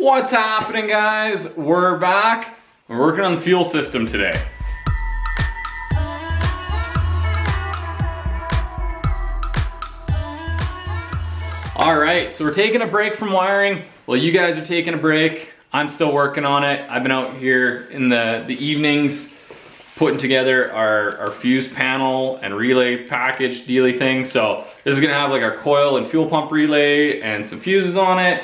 What's happening, guys? We're back. We're working on the fuel system today. All right, so we're taking a break from wiring. Well, you guys are taking a break. I'm still working on it. I've been out here in the evenings putting together our fuse panel and relay package dealy thing. So this is gonna have like our coil and fuel pump relay and some fuses on it.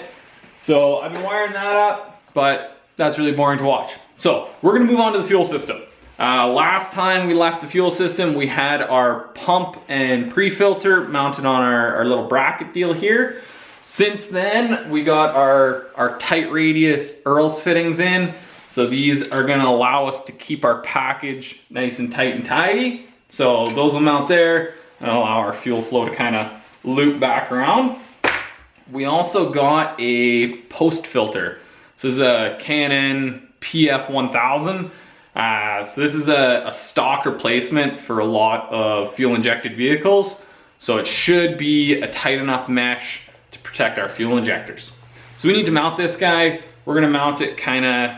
So I've been wiring that up, but that's really boring to watch. So we're gonna move on to the fuel system. Last time we left the fuel system, we had our pump and pre-filter mounted on our little bracket deal here. Since then, we got our tight radius Earls fittings in. So these are gonna allow us to keep our package nice and tight and tidy. So those will mount there and allow our fuel flow to kind of loop back around. We also got a post filter. So this is a K&N PF1000. So this is a stock replacement for a lot of fuel injected vehicles. So it should be a tight enough mesh to protect our fuel injectors. So we need to mount this guy. We're gonna mount it kind of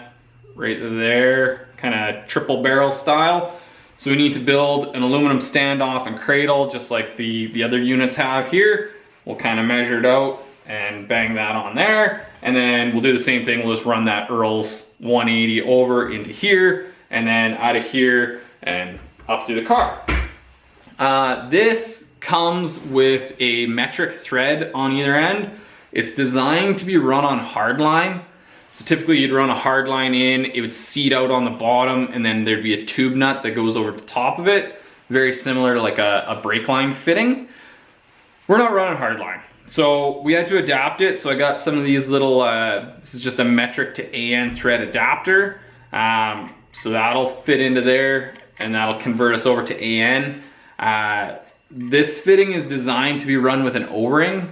right there, kind of triple barrel style. So we need to build an aluminum standoff and cradle just like the other units have here. We'll kind of measure it out and bang that on there. And then we'll do the same thing. We'll just run that Earls 180 over into here and then out of here and up through the car. This comes with a metric thread on either end. It's designed to be run on hardline. So typically you'd run a hardline in, it would seat out on the bottom, and then there'd be a tube nut that goes over the top of it. Very similar to like a brake line fitting. We're not running hardline. So we had to adapt it. So I got some of these little, this is just a metric to AN thread adapter. So that'll fit into there and that'll convert us over to AN. This fitting is designed to be run with an O-ring.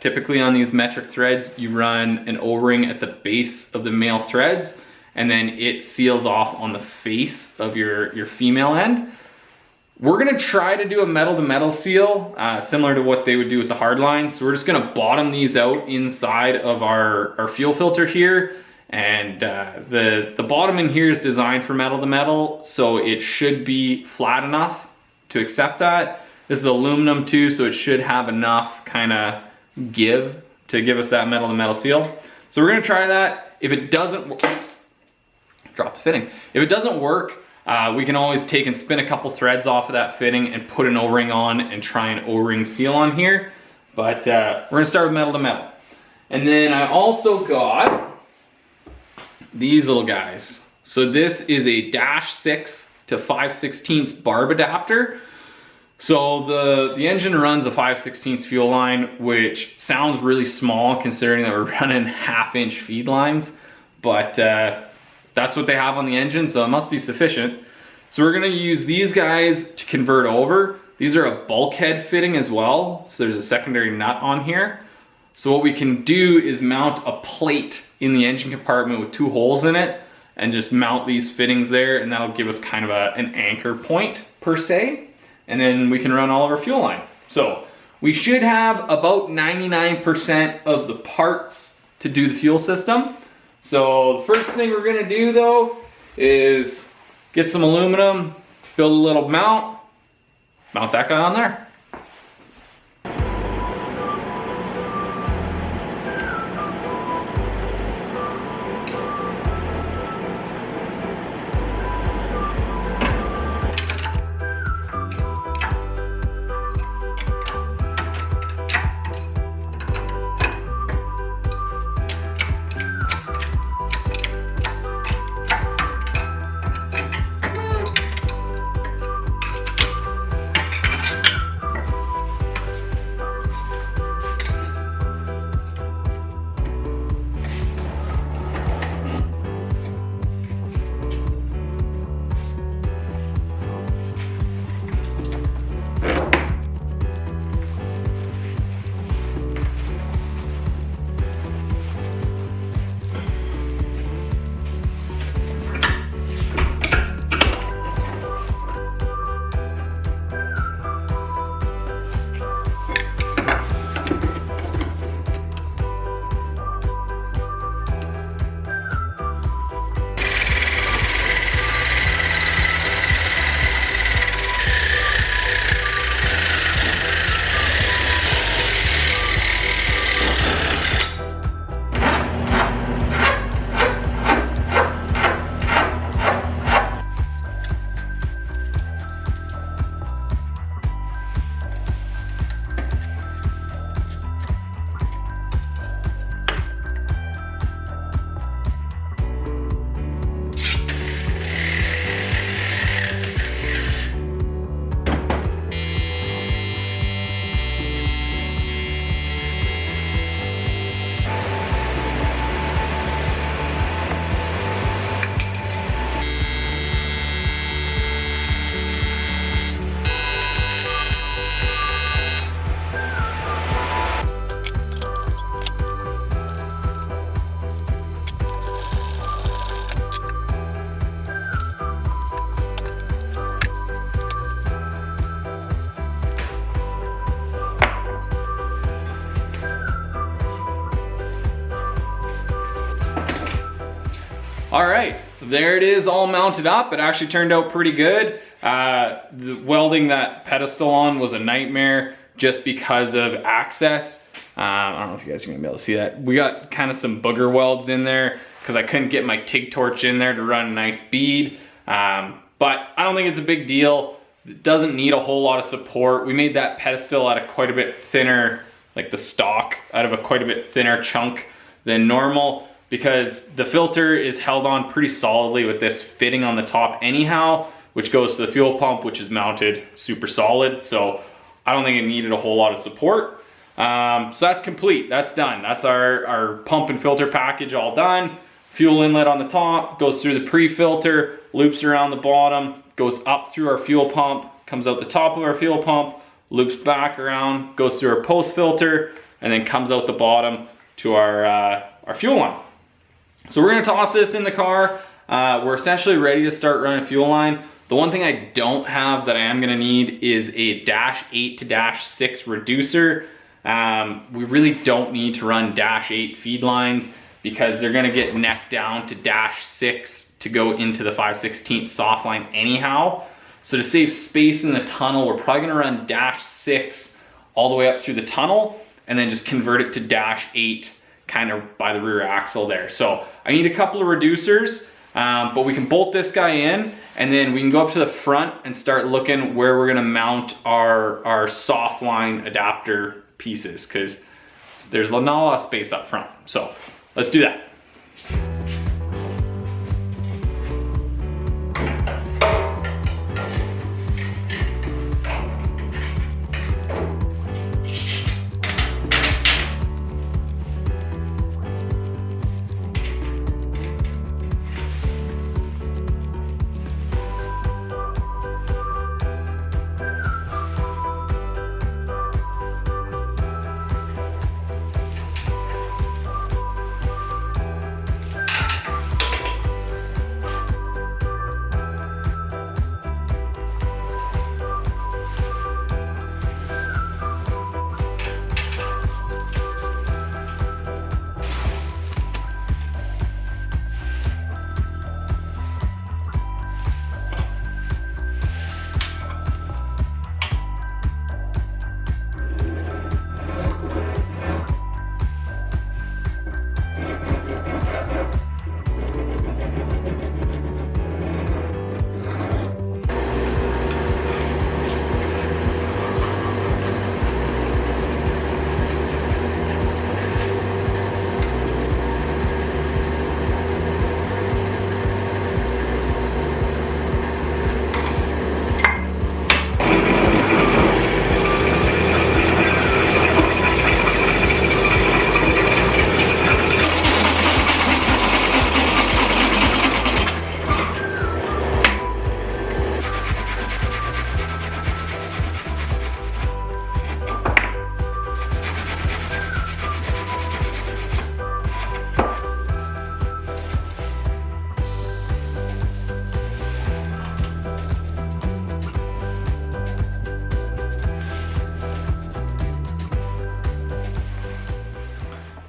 Typically on these metric threads, you run an O-ring at the base of the male threads and then it seals off on the face of your female end. We're gonna try to do a metal to metal seal, similar to what they would do with the hardline. So we're just gonna bottom these out inside of our fuel filter here. And the bottom in here is designed for metal to metal, so it should be flat enough to accept that. This is aluminum too, so it should have enough kind of give to give us that metal to metal seal. So we're gonna try that. If it doesn't work, drop the fitting. If it doesn't work, we can always take and spin a couple threads off of that fitting and put an O-ring on and try an O-ring seal on here. But we're gonna start with metal to metal. And then I also got these little guys. So this is a -6 to 5/16 barb adapter. So the engine runs a 5/16 fuel line, which sounds really small considering that we're running 1/2-inch feed lines, but that's what they have on the engine, so it must be sufficient. So we're gonna use these guys to convert over. These are a bulkhead fitting as well, so there's a secondary nut on here. So what we can do is mount a plate in the engine compartment with 2 holes in it and just mount these fittings there, and that'll give us kind of an anchor point per se. And then we can run all of our fuel line. So we should have about 99% of the parts to do the fuel system. So the first thing we're gonna do though is get some aluminum, build a little mount that guy on there. All right, there it is all mounted up. It actually turned out pretty good. The welding that pedestal on was a nightmare just because of access. I don't know if you guys are gonna be able to see that. We got kind of some booger welds in there because I couldn't get my TIG torch in there to run a nice bead. But I don't think it's a big deal. It doesn't need a whole lot of support. We made that pedestal out of quite a bit thinner, like the stock, out of a quite a bit thinner chunk than normal, because the filter is held on pretty solidly with this fitting on the top anyhow, which goes to the fuel pump, which is mounted super solid. So I don't think it needed a whole lot of support. So that's complete, that's done. That's our pump and filter package all done. Fuel inlet on the top, goes through the pre-filter, loops around the bottom, goes up through our fuel pump, comes out the top of our fuel pump, loops back around, goes through our post filter, and then comes out the bottom to our fuel line. So we're gonna toss this in the car. We're essentially ready to start running fuel line. The one thing I don't have that I am gonna need is a -8 to -6 reducer. We really don't need to run -8 feed lines because they're gonna get necked down to -6 to go into the 5/16 soft line anyhow. So to save space in the tunnel, we're probably gonna run -6 all the way up through the tunnel and then just convert it to -8 kind of by the rear axle there. So I need a couple of reducers, but we can bolt this guy in and then we can go up to the front and start looking where we're gonna mount our soft line adapter pieces, because there's not a lot of space up front. So let's do that.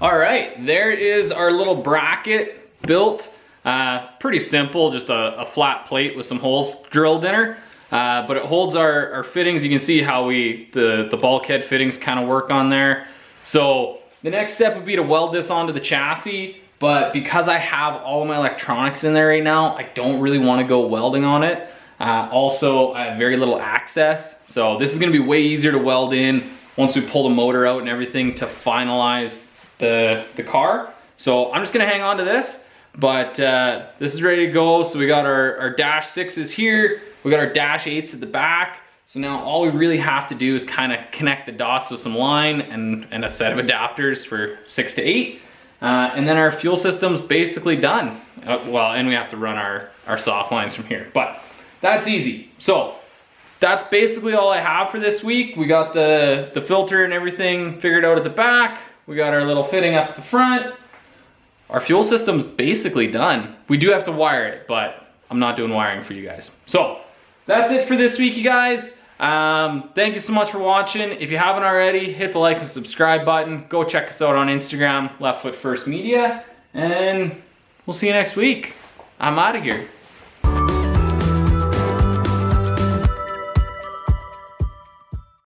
All right, there is our little bracket built. Pretty simple, just a flat plate with some holes drilled in her. But it holds our fittings. You can see how the bulkhead fittings kind of work on there. So the next step would be to weld this onto the chassis, but because I have all of my electronics in there right now, I don't really want to go welding on it. Also, I have very little access. So this is gonna be way easier to weld in once we pull the motor out and everything to finalize the car. So I'm just gonna hang on to this, but this is ready to go. So we got our -6s here, we got our -8s at the back. So now all we really have to do is kind of connect the dots with some line and a set of adapters for 6 to 8. And then our fuel system's basically done. Well, and we have to run our soft lines from here, but that's easy. So that's basically all I have for this week. We got the filter and everything figured out at the back. We got our little fitting up at the front. Our fuel system's basically done. We do have to wire it, but I'm not doing wiring for you guys. So that's it for this week, you guys. Thank you so much for watching. If you haven't already, hit the like and subscribe button. Go check us out on Instagram, Left Foot First Media, and we'll see you next week. I'm out of here.